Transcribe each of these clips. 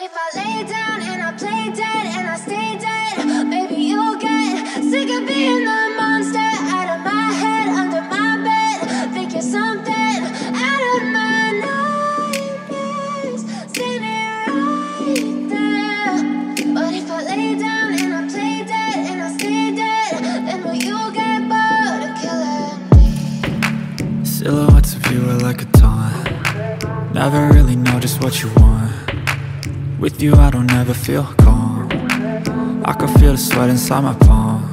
But if I lay down and I play dead and I stay dead, maybe you'll get sick of being the monster out of my head, under my bed. Think you're something out of my nightmares, standing right there. But if I lay down and I play dead and I stay dead, then will you get bored of killing me? Silhouettes of you are like a taunt. Never really know just what you want. With you I don't ever feel calm. I can feel the sweat inside my palm.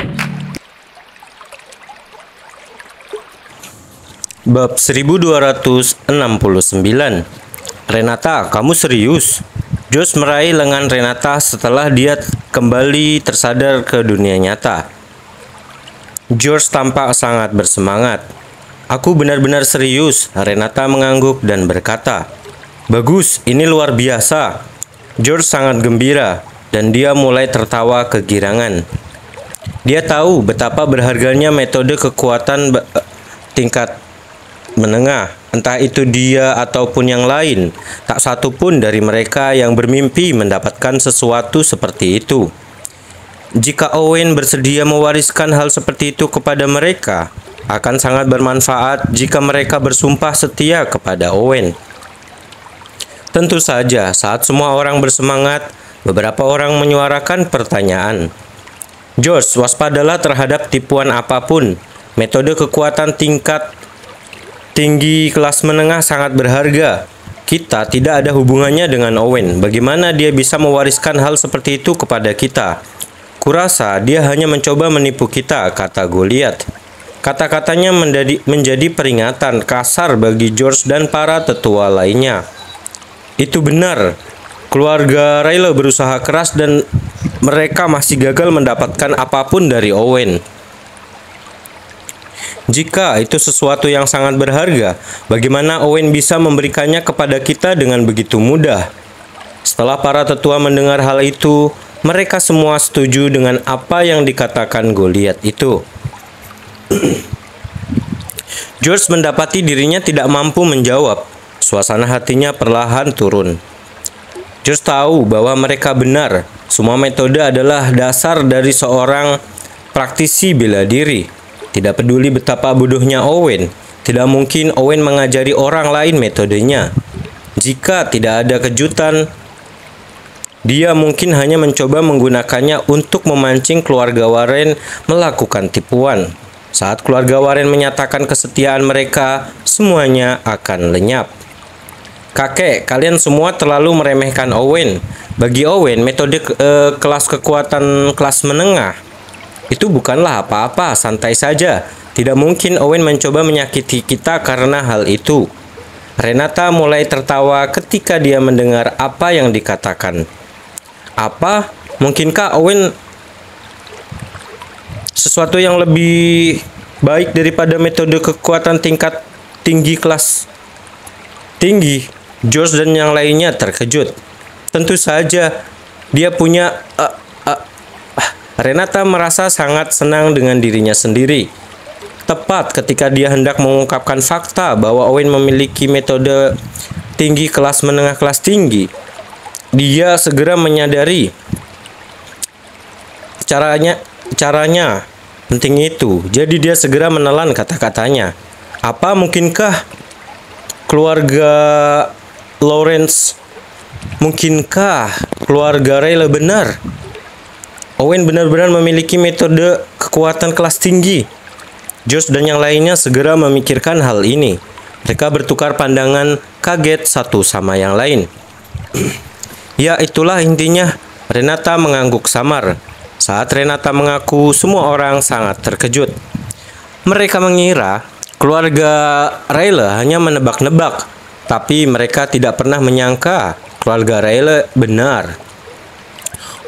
Bab 1269. Renata, kamu serius? Josh meraih lengan Renata setelah dia kembali tersadar ke dunia nyata. George tampak sangat bersemangat. Aku benar-benar serius, Renata mengangguk dan berkata. Bagus, ini luar biasa. George sangat gembira dan dia mulai tertawa kegirangan. Dia tahu betapa berharganya metode kekuatan tingkat menengah, entah itu dia ataupun yang lain. Tak satu pun dari mereka yang bermimpi mendapatkan sesuatu seperti itu. Jika Owen bersedia mewariskan hal seperti itu kepada mereka, akan sangat bermanfaat jika mereka bersumpah setia kepada Owen. Tentu saja, saat semua orang bersemangat, beberapa orang menyuarakan pertanyaan. George, waspadalah terhadap tipuan apapun. Metode kekuatan tingkat tinggi kelas menengah sangat berharga. Kita tidak ada hubungannya dengan Owen. Bagaimana dia bisa mewariskan hal seperti itu kepada kita? Kurasa dia hanya mencoba menipu kita, kata Goliath. Kata-katanya menjadi peringatan kasar bagi George dan para tetua lainnya. Itu benar. Keluarga Rayleigh berusaha keras dan mereka masih gagal mendapatkan apapun dari Owen. Jika itu sesuatu yang sangat berharga, bagaimana Owen bisa memberikannya kepada kita dengan begitu mudah? Setelah para tetua mendengar hal itu, mereka semua setuju dengan apa yang dikatakan Goliath itu. George mendapati dirinya tidak mampu menjawab. Suasana hatinya perlahan turun. George tahu bahwa mereka benar. Semua metode adalah dasar dari seorang praktisi bela diri. Tidak peduli betapa bodohnya Owen, tidak mungkin Owen mengajari orang lain metodenya. Jika tidak ada kejutan, dia mungkin hanya mencoba menggunakannya untuk memancing keluarga Warren melakukan tipuan. Saat keluarga Warren menyatakan kesetiaan mereka, semuanya akan lenyap. Kakek, kalian semua terlalu meremehkan Owen. Bagi Owen, metode kelas kekuatan kelas menengah itu bukanlah apa-apa, santai saja. Tidak mungkin Owen mencoba menyakiti kita karena hal itu. Renata mulai tertawa ketika dia mendengar apa yang dikatakan. Apa? Mungkinkah Owen sesuatu yang lebih baik daripada metode kekuatan tingkat tinggi kelas tinggi? George dan yang lainnya terkejut. Tentu saja dia punya Renata merasa sangat senang dengan dirinya sendiri. Tepat ketika dia hendak mengungkapkan fakta bahwa Owen memiliki metode tinggi kelas menengah kelas tinggi, dia segera menyadari caranya penting itu. Jadi dia segera menelan kata-katanya. Apa mungkinkah keluarga Lawrence, mungkinkah keluarga Rayleigh benar? Owen benar-benar memiliki metode kekuatan kelas tinggi. Josh dan yang lainnya segera memikirkan hal ini. Mereka bertukar pandangan, kaget satu sama yang lain. Ya, itulah intinya. Renata mengangguk samar. Saat Renata mengaku, semua orang sangat terkejut. Mereka mengira keluarga Rayleigh hanya menebak-nebak, tapi mereka tidak pernah menyangka keluarga Rayleigh benar.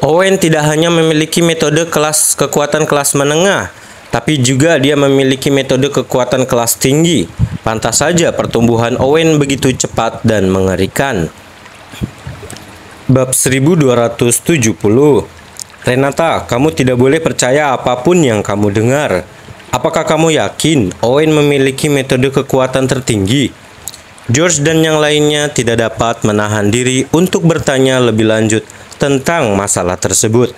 Owen tidak hanya memiliki metode kekuatan kelas menengah, tapi juga dia memiliki metode kekuatan kelas tinggi. Pantas saja pertumbuhan Owen begitu cepat dan mengerikan. Bab 1270. Renata, kamu tidak boleh percaya apapun yang kamu dengar. Apakah kamu yakin Owen memiliki metode kekuatan tertinggi? George dan yang lainnya tidak dapat menahan diri untuk bertanya lebih lanjut tentang masalah tersebut.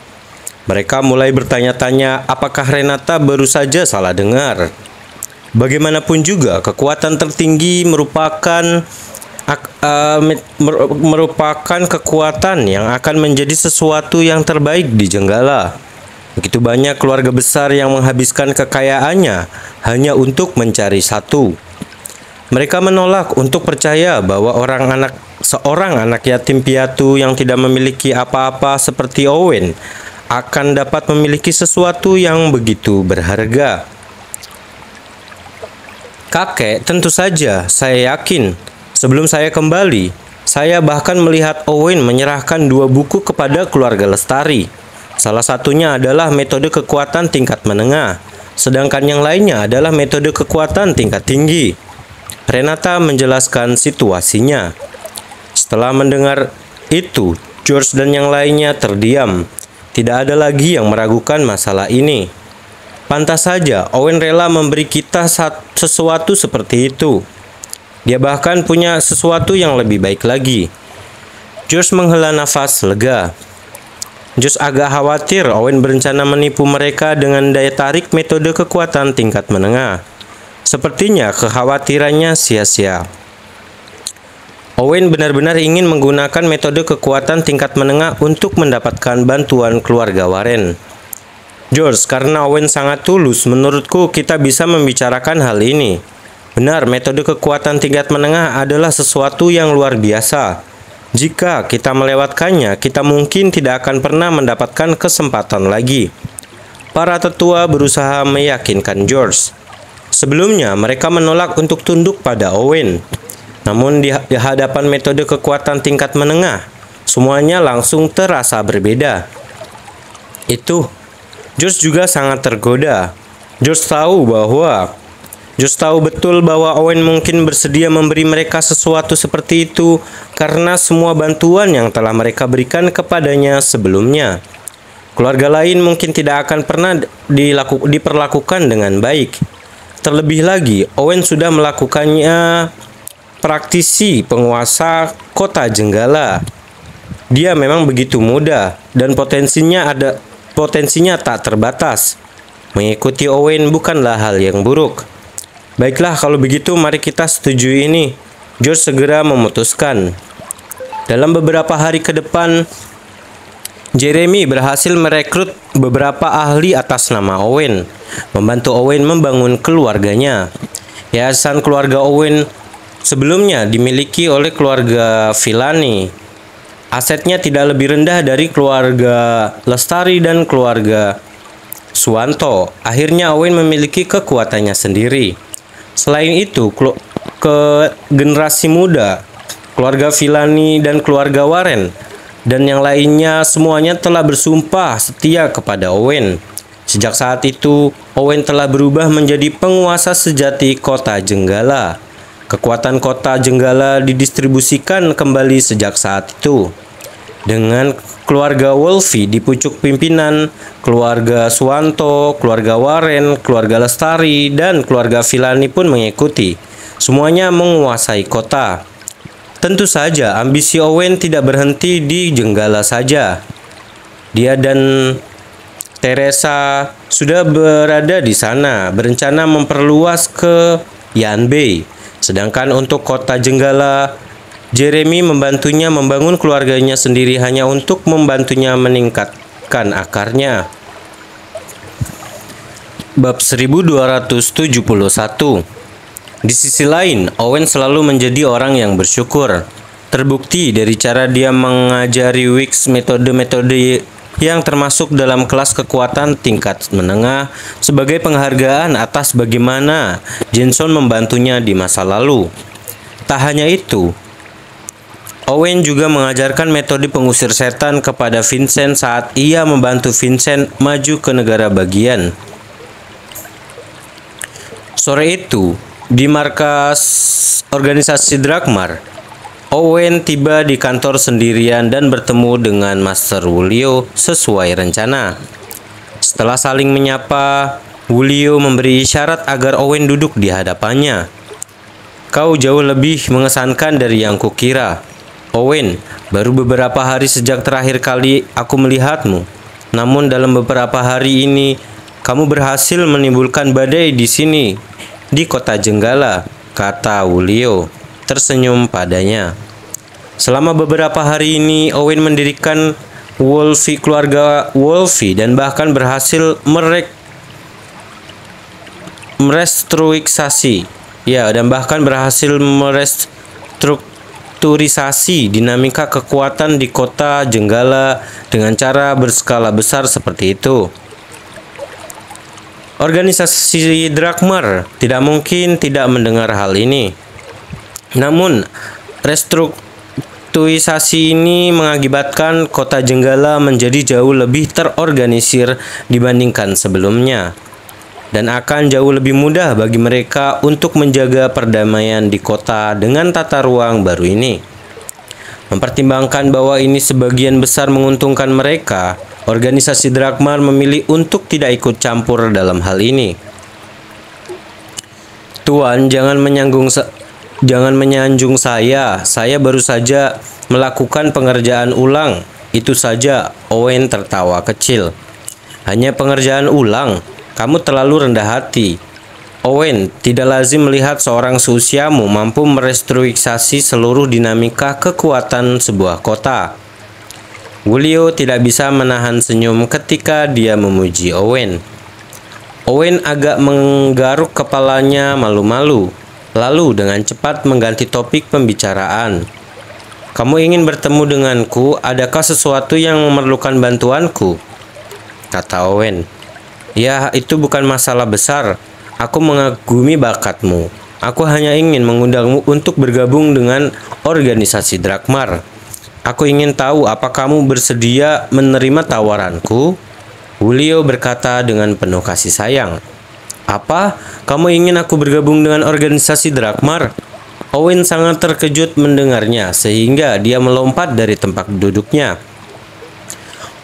Mereka mulai bertanya-tanya apakah Renata baru saja salah dengar. Bagaimanapun juga, kekuatan tertinggi merupakan kekuatan yang akan menjadi sesuatu yang terbaik di Jenggala. Begitu banyak keluarga besar yang menghabiskan kekayaannya hanya untuk mencari satu. Mereka menolak untuk percaya bahwa seorang anak yatim piatu yang tidak memiliki apa-apa seperti Owen akan dapat memiliki sesuatu yang begitu berharga. Kakek, tentu saja, saya yakin. Sebelum saya kembali, saya bahkan melihat Owen menyerahkan 2 buku kepada keluarga Lestari. Salah satunya adalah metode kekuatan tingkat menengah, sedangkan yang lainnya adalah metode kekuatan tingkat tinggi. Renata menjelaskan situasinya. Setelah mendengar itu, George dan yang lainnya terdiam. Tidak ada lagi yang meragukan masalah ini. Pantas saja Owen rela memberi kita sesuatu seperti itu. Dia bahkan punya sesuatu yang lebih baik lagi. George menghela nafas lega. George agak khawatir Owen berencana menipu mereka dengan daya tarik metode kekuatan tingkat menengah. Sepertinya kekhawatirannya sia-sia. Owen benar-benar ingin menggunakan metode kekuatan tingkat menengah untuk mendapatkan bantuan keluarga Warren. George, karena Owen sangat tulus, menurutku kita bisa membicarakan hal ini. Benar, metode kekuatan tingkat menengah adalah sesuatu yang luar biasa. Jika kita melewatkannya, kita mungkin tidak akan pernah mendapatkan kesempatan lagi. Para tetua berusaha meyakinkan George. Sebelumnya, mereka menolak untuk tunduk pada Owen. Namun di hadapan metode kekuatan tingkat menengah, semuanya langsung terasa berbeda. George juga sangat tergoda. George tahu betul bahwa Owen mungkin bersedia memberi mereka sesuatu seperti itu karena semua bantuan yang telah mereka berikan kepadanya sebelumnya. Keluarga lain mungkin tidak akan pernah diperlakukan dengan baik. Terlebih lagi, Owen sudah melakukannya praktisi penguasa kota Jenggala. Dia memang begitu muda dan potensinya tak terbatas. Mengikuti Owen bukanlah hal yang buruk. Baiklah, kalau begitu mari kita setujui ini. George segera memutuskan. Dalam beberapa hari ke depan, Jeremy berhasil merekrut beberapa ahli atas nama Owen, membantu Owen membangun keluarganya. Yayasan keluarga Owen sebelumnya dimiliki oleh keluarga Villani. Asetnya tidak lebih rendah dari keluarga Lestari dan keluarga Suwanto. Akhirnya Owen memiliki kekuatannya sendiri. Selain itu, ke generasi muda, keluarga Villani dan keluarga Warren dan yang lainnya semuanya telah bersumpah setia kepada Owen. Sejak saat itu, Owen telah berubah menjadi penguasa sejati kota Jenggala. Kekuatan kota Jenggala didistribusikan kembali sejak saat itu. Dengan keluarga Wolfie di pucuk pimpinan, keluarga Suwanto, keluarga Warren, keluarga Lestari, dan keluarga Villani pun mengikuti. Semuanya menguasai kota. Tentu saja ambisi Owen tidak berhenti di Jenggala saja. Dia dan Teresa sudah berada di sana, berencana memperluas ke Yanbei. Sedangkan untuk kota Jenggala, Jeremy membantunya membangun keluarganya sendiri hanya untuk membantunya meningkatkan akarnya. Bab 1271. Di sisi lain, Owen selalu menjadi orang yang bersyukur. Terbukti dari cara dia mengajari Wicks metode-metode yang termasuk dalam kelas kekuatan tingkat menengah sebagai penghargaan atas bagaimana Jenson membantunya di masa lalu. Tak hanya itu, Owen juga mengajarkan metode pengusir setan kepada Vincent saat ia membantu Vincent maju ke negara bagian. Sore itu, di markas organisasi Drakmar, Owen tiba di kantor sendirian dan bertemu dengan Master Wulio sesuai rencana. Setelah saling menyapa, Wulio memberi isyarat agar Owen duduk di hadapannya. Kau jauh lebih mengesankan dari yang kukira. Owen, baru beberapa hari sejak terakhir kali aku melihatmu. Namun dalam beberapa hari ini, kamu berhasil menimbulkan badai di sini, di kota Jenggala, kata Wulio, tersenyum padanya. Selama beberapa hari ini, Owen mendirikan keluarga Wolfie, dan bahkan berhasil merestrukturisasi dinamika kekuatan di kota Jenggala dengan cara berskala besar seperti itu. Organisasi Drakmar tidak mungkin tidak mendengar hal ini. Namun, restrukturisasi ini mengakibatkan kota Jenggala menjadi jauh lebih terorganisir dibandingkan sebelumnya, dan akan jauh lebih mudah bagi mereka untuk menjaga perdamaian di kota dengan tata ruang baru ini. Mempertimbangkan bahwa ini sebagian besar menguntungkan mereka, organisasi Drakmar memilih untuk tidak ikut campur dalam hal ini. Tuan, jangan menyanjung saya. Saya baru saja melakukan pengerjaan ulang. Itu saja, Owen tertawa kecil. Hanya pengerjaan ulang? Kamu terlalu rendah hati. Owen, tidak lazim melihat seorang seusiamu mampu merestrukturisasi seluruh dinamika kekuatan sebuah kota. Wulio tidak bisa menahan senyum ketika dia memuji Owen. Owen agak menggaruk kepalanya malu-malu, lalu dengan cepat mengganti topik pembicaraan. Kamu ingin bertemu denganku? Adakah sesuatu yang memerlukan bantuanku? Kata Owen. Ya, itu bukan masalah besar. Aku mengagumi bakatmu. Aku hanya ingin mengundangmu untuk bergabung dengan organisasi Drakmar. Aku ingin tahu apa kamu bersedia menerima tawaranku? Wulio berkata dengan penuh kasih sayang. Apa? Kamu ingin aku bergabung dengan organisasi Drakmar? Owen sangat terkejut mendengarnya sehingga dia melompat dari tempat duduknya.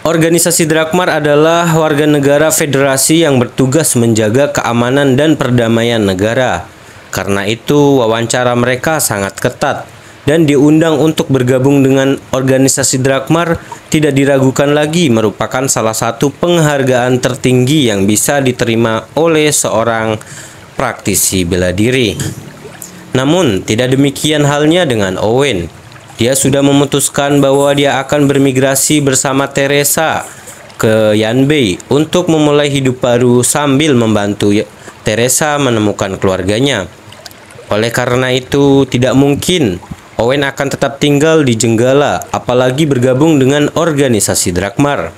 Organisasi Drakmar adalah warga negara federasi yang bertugas menjaga keamanan dan perdamaian negara. Karena itu, wawancara mereka sangat ketat, dan diundang untuk bergabung dengan organisasi Drakmar tidak diragukan lagi merupakan salah satu penghargaan tertinggi yang bisa diterima oleh seorang praktisi bela diri. Namun, tidak demikian halnya dengan Owen. Dia sudah memutuskan bahwa dia akan bermigrasi bersama Teresa ke Yanbei untuk memulai hidup baru sambil membantu Teresa menemukan keluarganya. Oleh karena itu, tidak mungkin Owen akan tetap tinggal di Jenggala, apalagi bergabung dengan organisasi Drakmar.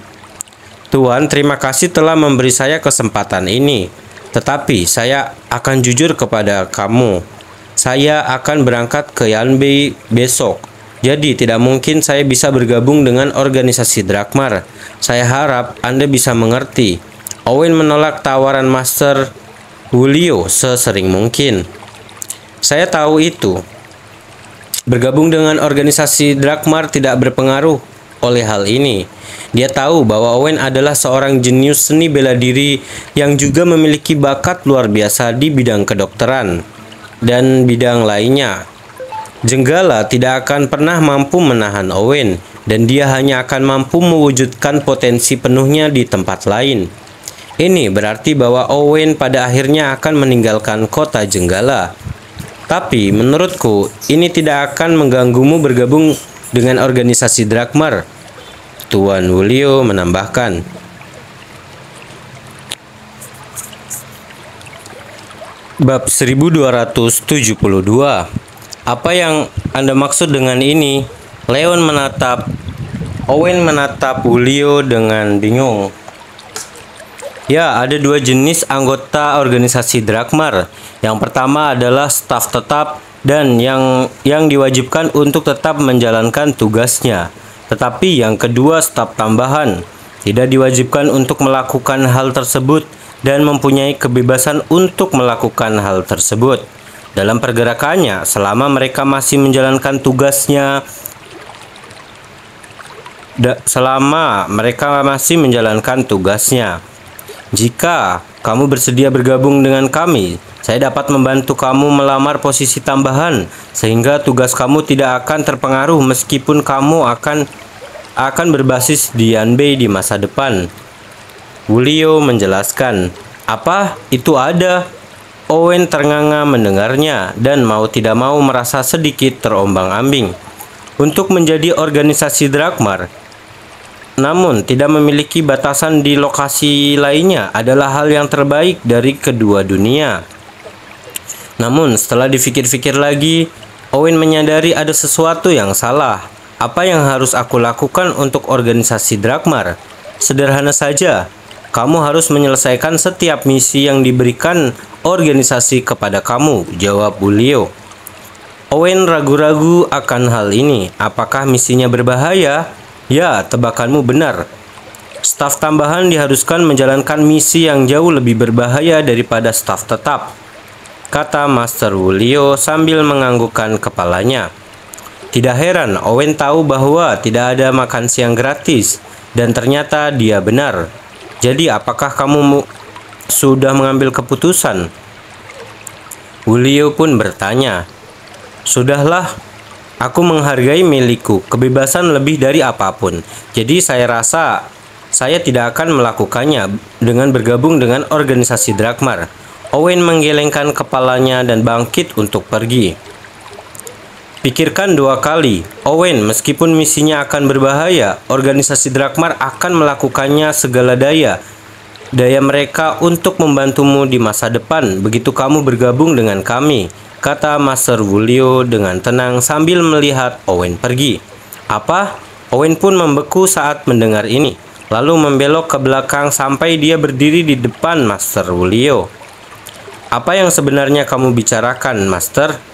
Tuan, terima kasih telah memberi saya kesempatan ini. Tetapi saya akan jujur kepada kamu. Saya akan berangkat ke Yanbei besok. Jadi tidak mungkin saya bisa bergabung dengan organisasi Drakmar. Saya harap Anda bisa mengerti. Owen menolak tawaran Master Wulio sesering mungkin. Saya tahu itu. Bergabung dengan organisasi Drakmar tidak berpengaruh oleh hal ini. Dia tahu bahwa Owen adalah seorang jenius seni bela diri yang juga memiliki bakat luar biasa di bidang kedokteran dan bidang lainnya. Jenggala tidak akan pernah mampu menahan Owen, dan dia hanya akan mampu mewujudkan potensi penuhnya di tempat lain. Ini berarti bahwa Owen pada akhirnya akan meninggalkan kota Jenggala. Tapi menurutku, ini tidak akan mengganggumu bergabung dengan organisasi Drakmar. Tuan Wulio menambahkan. Bab 1272. Apa yang Anda maksud dengan ini? Owen menatap Wulio dengan bingung. Ya, ada dua jenis anggota organisasi Drakmar. Yang pertama adalah staf tetap dan yang diwajibkan untuk tetap menjalankan tugasnya. Tetapi yang kedua staf tambahan, tidak diwajibkan untuk melakukan hal tersebut dan mempunyai kebebasan untuk melakukan hal tersebut dalam pergerakannya selama mereka masih menjalankan tugasnya. Jika kamu bersedia bergabung dengan kami, Saya dapat membantu kamu melamar posisi tambahan, sehingga tugas kamu tidak akan terpengaruh meskipun kamu akan berbasis di Yanbei di masa depan. Wulio menjelaskan. Apa? Itu ada? Owen ternganga mendengarnya dan mau tidak mau merasa sedikit terombang-ambing. Untuk menjadi organisasi Drakmar, namun tidak memiliki batasan di lokasi lainnya adalah hal yang terbaik dari kedua dunia. Namun setelah dipikir-pikir lagi, Owen menyadari ada sesuatu yang salah. Apa yang harus aku lakukan untuk organisasi Drakmar? Sederhana saja, kamu harus menyelesaikan setiap misi yang diberikan organisasi kepada kamu, jawab Wulio. Owen ragu-ragu akan hal ini. Apakah misinya berbahaya? Ya, tebakanmu benar. Staf tambahan diharuskan menjalankan misi yang jauh lebih berbahaya daripada staf tetap, kata Master Wulio sambil menganggukkan kepalanya. Tidak heran Owen tahu bahwa tidak ada makan siang gratis, dan ternyata dia benar. Jadi apakah kamu sudah mengambil keputusan? Wulio pun bertanya. Sudahlah, aku menghargai milikku, kebebasan lebih dari apapun. Jadi saya rasa saya tidak akan melakukannya dengan bergabung dengan organisasi Drakmar. Owen menggelengkan kepalanya dan bangkit untuk pergi. Pikirkan dua kali, Owen, meskipun misinya akan berbahaya, organisasi Drakmar akan melakukannya segala daya mereka untuk membantumu di masa depan begitu kamu bergabung dengan kami, kata Master Wulio dengan tenang sambil melihat Owen pergi. Apa? Owen pun membeku saat mendengar ini, lalu membelok ke belakang sampai dia berdiri di depan Master Wulio. Apa yang sebenarnya kamu bicarakan, Master?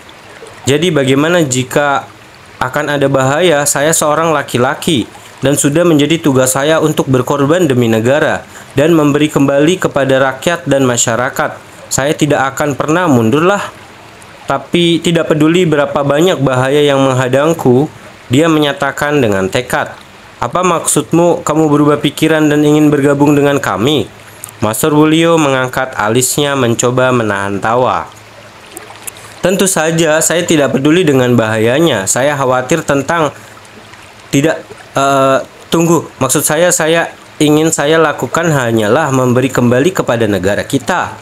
Jadi bagaimana jika akan ada bahaya? Saya seorang laki-laki dan sudah menjadi tugas saya untuk berkorban demi negara dan memberi kembali kepada rakyat dan masyarakat. Saya tidak akan pernah mundurlah. Tapi tidak peduli berapa banyak bahaya yang menghadangku, dia menyatakan dengan tekad. Apa maksudmu kamu berubah pikiran dan ingin bergabung dengan kami? Master Wulio mengangkat alisnya mencoba menahan tawa. Tentu saja saya tidak peduli dengan bahayanya. Saya khawatir tentang tunggu. Maksud saya ingin saya lakukan hanyalah memberi kembali kepada negara kita.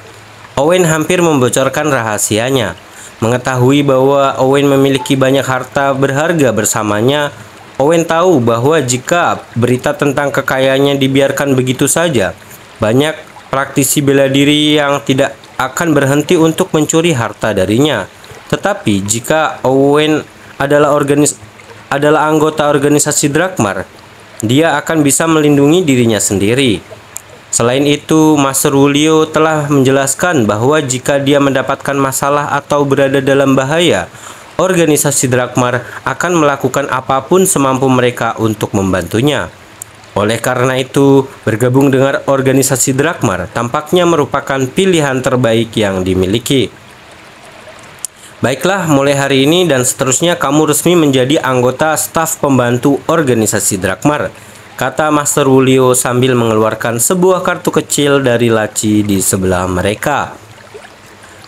Owen hampir membocorkan rahasianya. Mengetahui bahwa Owen memiliki banyak harta berharga bersamanya, Owen tahu bahwa jika berita tentang kekayaannya dibiarkan begitu saja, banyak praktisi bela diri yang tidak akan berhenti untuk mencuri harta darinya. Tetapi jika Owen adalah anggota organisasi Drakmar, dia akan bisa melindungi dirinya sendiri. Selain itu, Master Wulio telah menjelaskan bahwa jika dia mendapatkan masalah atau berada dalam bahaya, organisasi Drakmar akan melakukan apapun semampu mereka untuk membantunya. Oleh karena itu, bergabung dengan organisasi Drakmar tampaknya merupakan pilihan terbaik yang dimiliki. Baiklah, mulai hari ini dan seterusnya kamu resmi menjadi anggota staf pembantu organisasi Drakmar, kata Master Wulio sambil mengeluarkan sebuah kartu kecil dari laci di sebelah mereka.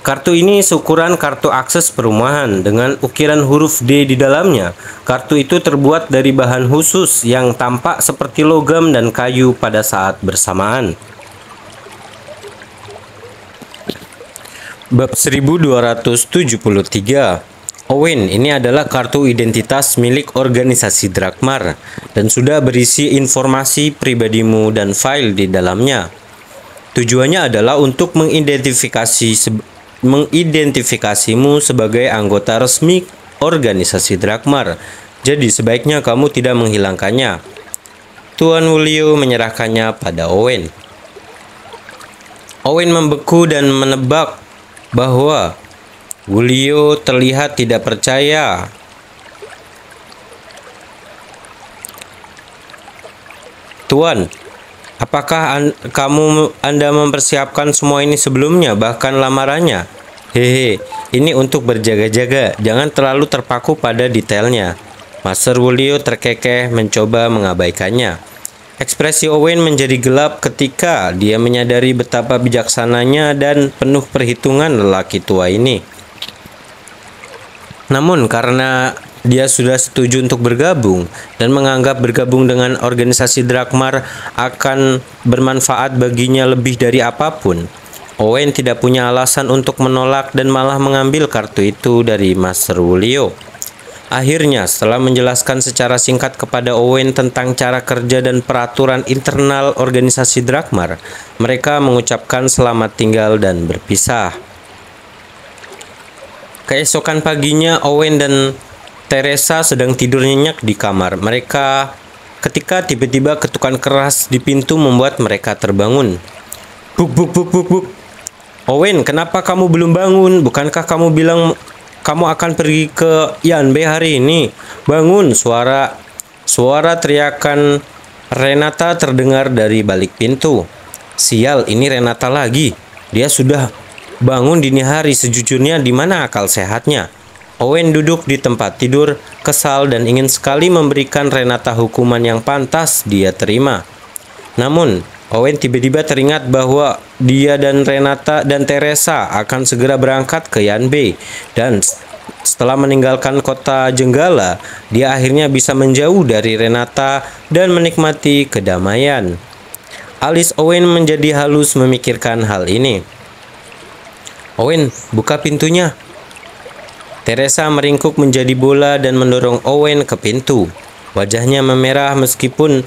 Kartu ini seukuran kartu akses perumahan dengan ukiran huruf D di dalamnya. Kartu itu terbuat dari bahan khusus yang tampak seperti logam dan kayu pada saat bersamaan. Bab 1273. Owen, ini adalah kartu identitas milik organisasi Drakmar dan sudah berisi informasi pribadimu dan file di dalamnya. Tujuannya adalah untuk mengidentifikasimu sebagai anggota resmi organisasi Drakmar. Jadi sebaiknya kamu tidak menghilangkannya. Tuan Wulio menyerahkannya pada Owen. Owen membeku dan menebak bahwa Wulio terlihat tidak percaya. Tuan, apakah Anda mempersiapkan semua ini sebelumnya, bahkan lamarannya? Hehe, ini untuk berjaga-jaga, jangan terlalu terpaku pada detailnya. Master Wulio terkekeh mencoba mengabaikannya. Ekspresi Owen menjadi gelap ketika dia menyadari betapa bijaksananya dan penuh perhitungan lelaki tua ini. Namun karena dia sudah setuju untuk bergabung dan menganggap bergabung dengan organisasi Drakmar akan bermanfaat baginya lebih dari apapun, Owen tidak punya alasan untuk menolak dan malah mengambil kartu itu dari Master Wulio. Akhirnya, setelah menjelaskan secara singkat kepada Owen tentang cara kerja dan peraturan internal organisasi Drakmar, mereka mengucapkan selamat tinggal dan berpisah. Keesokan paginya, Owen dan Teresa sedang tidur nyenyak di kamar mereka ketika tiba-tiba ketukan keras di pintu membuat mereka terbangun. Buk buk buk buk buk. Owen, kenapa kamu belum bangun? Bukankah kamu bilang kamu akan pergi ke Yanbei hari ini? Bangun! Suara teriakan Renata terdengar dari balik pintu. Sial, ini Renata lagi. Dia sudah bangun dini hari. Sejujurnya di mana akal sehatnya? Owen duduk di tempat tidur, kesal dan ingin sekali memberikan Renata hukuman yang pantas dia terima. Namun, Owen tiba-tiba teringat bahwa dia dan Renata dan Teresa akan segera berangkat ke Yanbei, dan setelah meninggalkan kota Jenggala, dia akhirnya bisa menjauh dari Renata dan menikmati kedamaian. Alis Owen menjadi halus memikirkan hal ini. Owen, buka pintunya. Teresa meringkuk menjadi bola dan mendorong Owen ke pintu. Wajahnya memerah meskipun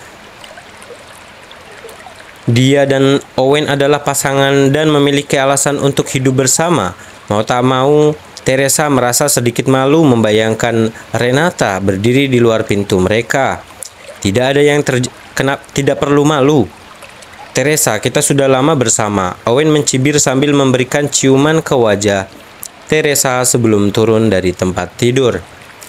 dia dan Owen adalah pasangan dan memiliki alasan untuk hidup bersama. Mau tak mau, Teresa merasa sedikit malu membayangkan Renata berdiri di luar pintu mereka. Tidak perlu malu. Teresa, kita sudah lama bersama. Owen mencibir sambil memberikan ciuman ke wajah Teresa sebelum turun dari tempat tidur.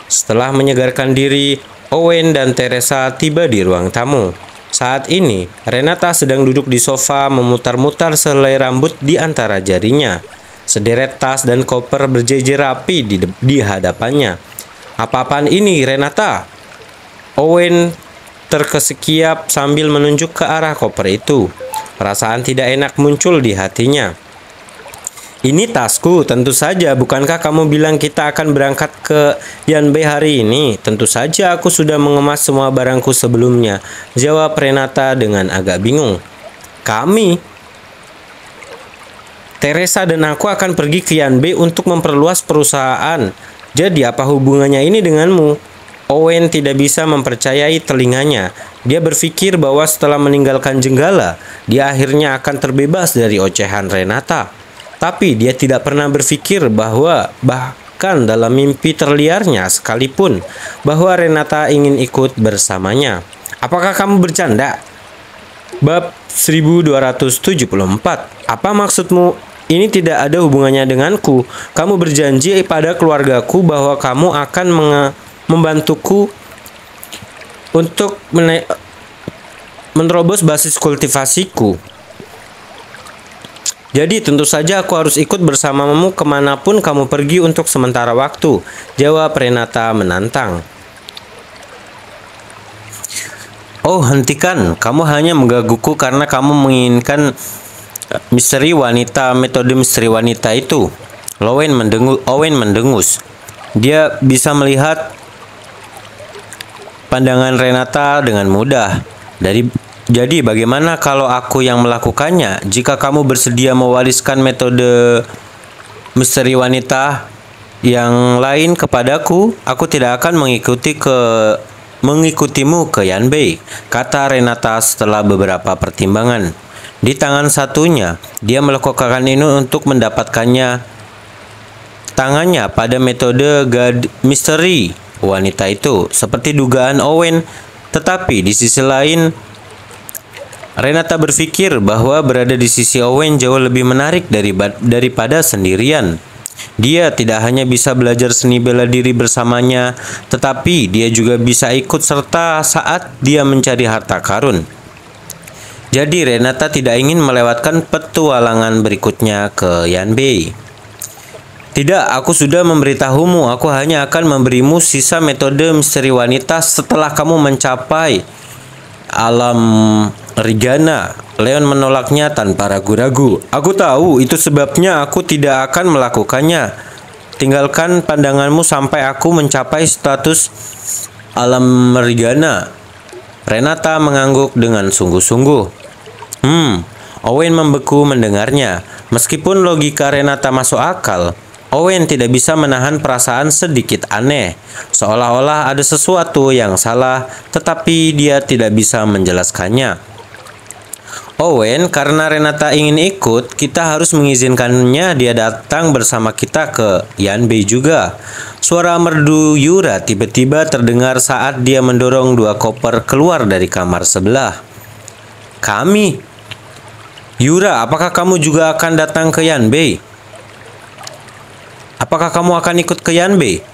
Setelah menyegarkan diri, Owen dan Teresa tiba di ruang tamu. Saat ini, Renata sedang duduk di sofa memutar-mutar selai rambut di antara jarinya. Sederet tas dan koper berjejer rapi di hadapannya. Apa-apaan ini, Renata? Owen terkesekiap sambil menunjuk ke arah koper itu. Perasaan tidak enak muncul di hatinya. Ini tasku, tentu saja. Bukankah kamu bilang kita akan berangkat ke Yanbei hari ini? Tentu saja aku sudah mengemas semua barangku sebelumnya, jawab Renata dengan agak bingung. Kami? Teresa dan aku akan pergi ke Yanbei untuk memperluas perusahaan. Jadi apa hubungannya ini denganmu? Owen tidak bisa mempercayai telinganya. Dia berpikir bahwa setelah meninggalkan Jenggala, dia akhirnya akan terbebas dari ocehan Renata. Tapi dia tidak pernah berpikir bahwa bahkan dalam mimpi terliarnya sekalipun bahwa Renata ingin ikut bersamanya. Apakah kamu bercanda? Bab 1274. Apa maksudmu? Ini tidak ada hubungannya denganku. Kamu berjanji pada keluargaku bahwa kamu akan membantuku untuk menerobos basis kultivasiku. Jadi tentu saja aku harus ikut bersamamu kemanapun kamu pergi untuk sementara waktu, jawab Renata menantang. Oh, hentikan, kamu hanya menggangguku karena kamu menginginkan metode misteri wanita itu. Owen mendengus. Dia bisa melihat pandangan Renata dengan mudah. Jadi bagaimana kalau aku yang melakukannya? Jika kamu bersedia mewariskan metode misteri wanita yang lain kepadaku, aku tidak akan mengikutimu ke Yanbei, kata Renata setelah beberapa pertimbangan. Di tangan satunya, dia melakukan ini untuk mendapatkannya tangannya pada metode God misteri wanita itu, seperti dugaan Owen. Tetapi di sisi lain, Renata berpikir bahwa berada di sisi Owen jauh lebih menarik daripada sendirian. Dia tidak hanya bisa belajar seni bela diri bersamanya, tetapi dia juga bisa ikut serta saat dia mencari harta karun. Jadi Renata tidak ingin melewatkan petualangan berikutnya ke Yanbei. Tidak, aku sudah memberitahumu. Aku hanya akan memberimu sisa metode misteri wanita setelah kamu mencapai alam Rigana. Leon menolaknya tanpa ragu-ragu. Aku tahu, itu sebabnya aku tidak akan melakukannya. Tinggalkan pandanganmu sampai aku mencapai status alam Rigana. Renata mengangguk dengan sungguh-sungguh. Owen membeku mendengarnya. Meskipun logika Renata masuk akal, Owen tidak bisa menahan perasaan sedikit aneh, seolah-olah ada sesuatu yang salah, tetapi dia tidak bisa menjelaskannya. Owen, karena Renata ingin ikut, kita harus mengizinkannya dia datang bersama kita ke Yanbei juga. Suara merdu Yura tiba-tiba terdengar saat dia mendorong 2 koper keluar dari kamar sebelah. Kami? Yura, apakah kamu juga akan datang ke Yanbei? Apakah kamu akan ikut ke Yanbei?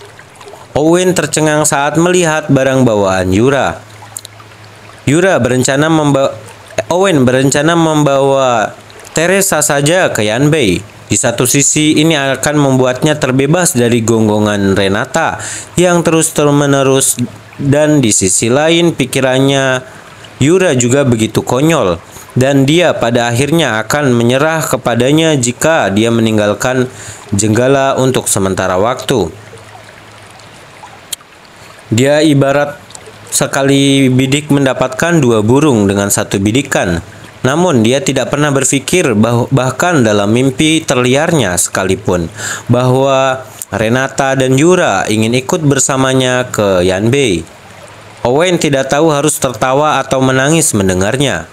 Owen tercengang saat melihat barang bawaan Yura. Owen berencana membawa Teresa saja ke Yanbei. Di satu sisi ini akan membuatnya terbebas dari gonggongan Renata yang terus-menerus, dan di sisi lain pikirannya Yura juga begitu konyol, dan dia pada akhirnya akan menyerah kepadanya jika dia meninggalkan Jenggala untuk sementara waktu. Dia ibarat sekali bidik mendapatkan 2 burung dengan 1 bidikan. Namun dia tidak pernah berpikir bahkan dalam mimpi terliarnya sekalipun bahwa Renata dan Yura ingin ikut bersamanya ke Yanbei. Owen tidak tahu harus tertawa atau menangis mendengarnya.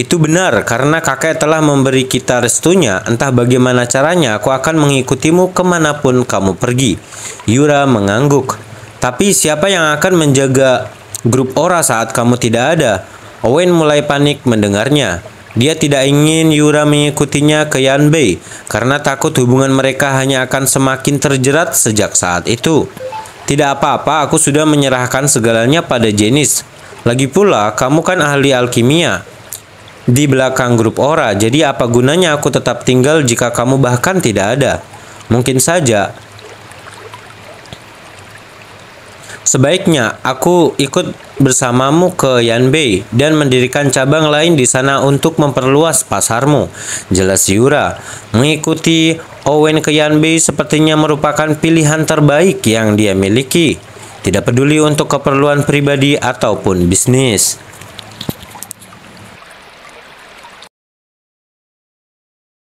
Itu benar, karena kakek telah memberi kita restunya. Entah bagaimana caranya, aku akan mengikutimu kemanapun kamu pergi. Yura mengangguk. Tapi siapa yang akan menjaga grup Ora saat kamu tidak ada? Owen mulai panik mendengarnya. Dia tidak ingin Yura mengikutinya ke Yanbei, karena takut hubungan mereka hanya akan semakin terjerat sejak saat itu. Tidak apa-apa, aku sudah menyerahkan segalanya pada Janice. Lagi pula, kamu kan ahli alkimia di belakang grup Ora, jadi apa gunanya aku tetap tinggal jika kamu bahkan tidak ada? Mungkin saja sebaiknya aku ikut bersamamu ke Yanbei dan mendirikan cabang lain di sana untuk memperluas pasarmu, jelas Yura. Mengikuti Owen ke Yanbei sepertinya merupakan pilihan terbaik yang dia miliki, tidak peduli untuk keperluan pribadi ataupun bisnis.